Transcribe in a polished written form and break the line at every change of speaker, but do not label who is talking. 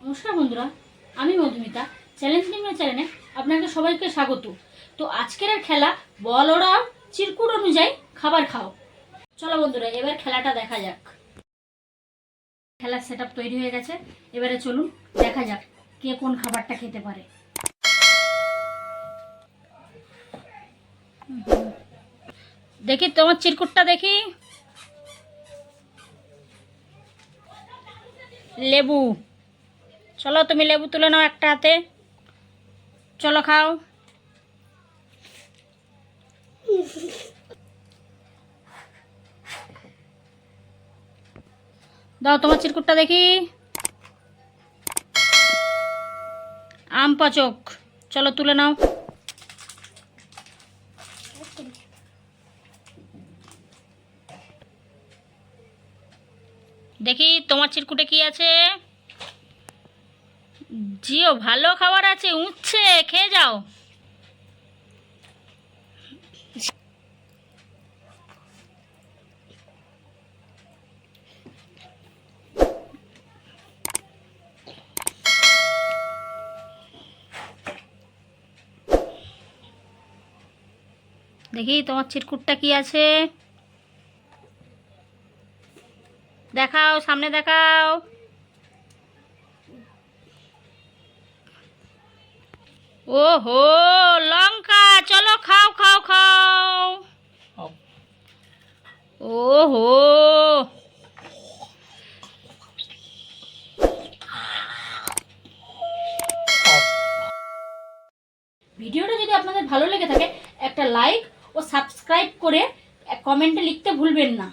নমস্কার বন্ধুরা, আমি মধুমিতা চ্যালেঞ্জ নিউজ চ্যানেলে আপনাদের সবাইকে স্বাগত। তো আজকের খেলা বল ওড়াও, চিরকুট অনুযায়ী খাবার খাও। চলো বন্ধুরা, এবার খেলাটা দেখা যাক। খেলার সেটআপ তৈরি হয়ে গেছে, এবারে চলুন দেখা যাক কে কোন খাবারটা খেতে পারে। দেখি তোমার চিরকুটটা দেখি। লেবু, চলো তুমি লেবু তুলে নাও একটা হাতে, চলো খাও। দাও তোমার চিরকুটটা দেখি। আম পাচক, চলো তুলে নাও। দেখি তোমার চিরকুটে কি আছে। জিও, ভালো খাবার আছে, উঠছে, খেয়ে যাও। দেখি তোমার চিরকুটটা কি আছে, দেখাও, সামনে দেখাও। ওহো, লঙ্কা, চলো খাও খাও খাও। ওহো, ভিডিওটা যদি আপনাদের ভালো লেগে থাকে একটা লাইক ও সাবস্ক্রাইব করে কমেন্টে লিখতে ভুলবেন না।